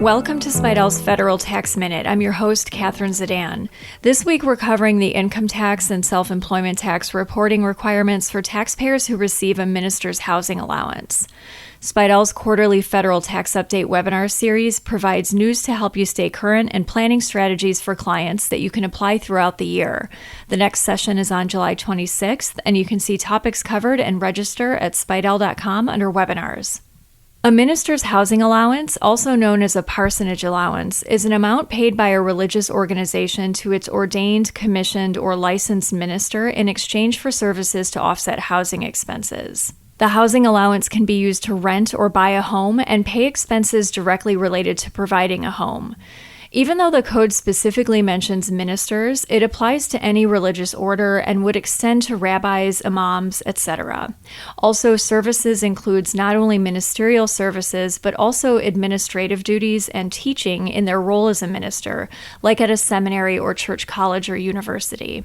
Welcome to Spidell's Federal Tax Minute. I'm your host, Catherine Zidane. This week we're covering the income tax and self-employment tax reporting requirements for taxpayers who receive a minister's housing allowance. Spidell's quarterly federal tax update webinar series provides news to help you stay current and planning strategies for clients that you can apply throughout the year. The next session is on July 26th, and you can see topics covered and register at spidell.com under webinars. A minister's housing allowance, also known as a parsonage allowance, is an amount paid by a religious organization to its ordained, commissioned, or licensed minister in exchange for services to offset housing expenses. The housing allowance can be used to rent or buy a home and pay expenses directly related to providing a home. Even though the code specifically mentions ministers, it applies to any religious order and would extend to rabbis, imams, etc. Also, services includes not only ministerial services, but also administrative duties and teaching in their role as a minister, like at a seminary or church college or university.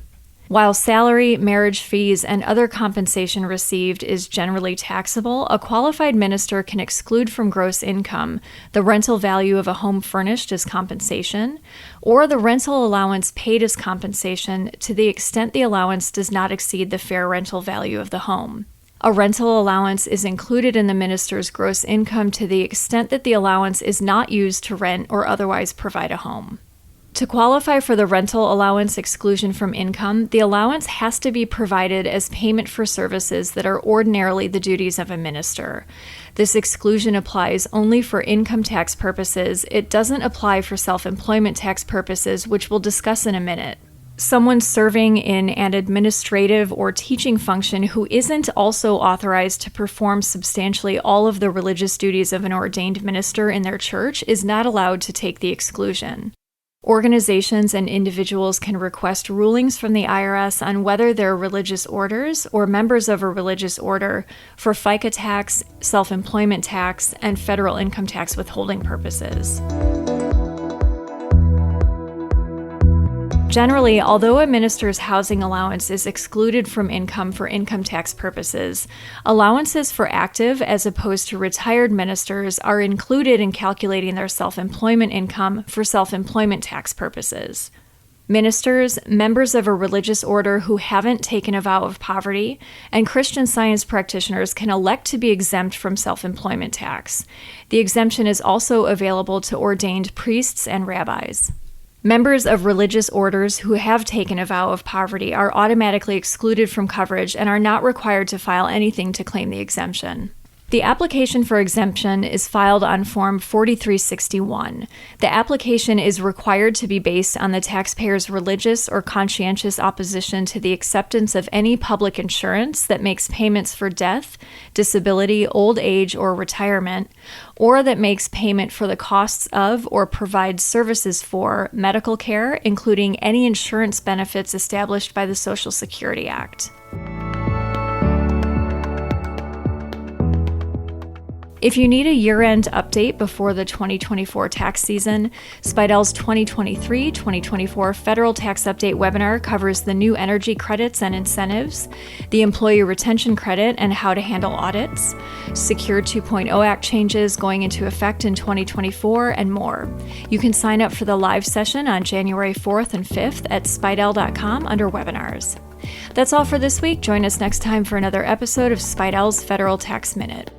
While salary, marriage fees, and other compensation received is generally taxable, a qualified minister can exclude from gross income the rental value of a home furnished as compensation, or the rental allowance paid as compensation to the extent the allowance does not exceed the fair rental value of the home. A rental allowance is included in the minister's gross income to the extent that the allowance is not used to rent or otherwise provide a home. To qualify for the rental allowance exclusion from income, the allowance has to be provided as payment for services that are ordinarily the duties of a minister. This exclusion applies only for income tax purposes. It doesn't apply for self-employment tax purposes, which we'll discuss in a minute. Someone serving in an administrative or teaching function who isn't also authorized to perform substantially all of the religious duties of an ordained minister in their church is not allowed to take the exclusion. Organizations and individuals can request rulings from the IRS on whether they're religious orders or members of a religious order for FICA tax, self-employment tax, and federal income tax withholding purposes. Generally, although a minister's housing allowance is excluded from income for income tax purposes, allowances for active as opposed to retired ministers are included in calculating their self-employment income for self-employment tax purposes. Ministers, members of a religious order who haven't taken a vow of poverty, and Christian Science practitioners can elect to be exempt from self-employment tax. The exemption is also available to ordained priests and rabbis. Members of religious orders who have taken a vow of poverty are automatically excluded from coverage and are not required to file anything to claim the exemption. The application for exemption is filed on Form 4361. The application is required to be based on the taxpayer's religious or conscientious opposition to the acceptance of any public insurance that makes payments for death, disability, old age, or retirement, or that makes payment for the costs of or provides services for medical care, including any insurance benefits established by the Social Security Act. If you need a year-end update before the 2024 tax season, Spidell's 2023-2024 Federal Tax Update webinar covers the new energy credits and incentives, the Employee Retention Credit and how to handle audits, Secure 2.0 Act changes going into effect in 2024, and more. You can sign up for the live session on January 4th and 5th at spidell.com under webinars. That's all for this week. Join us next time for another episode of Spidell's Federal Tax Minute.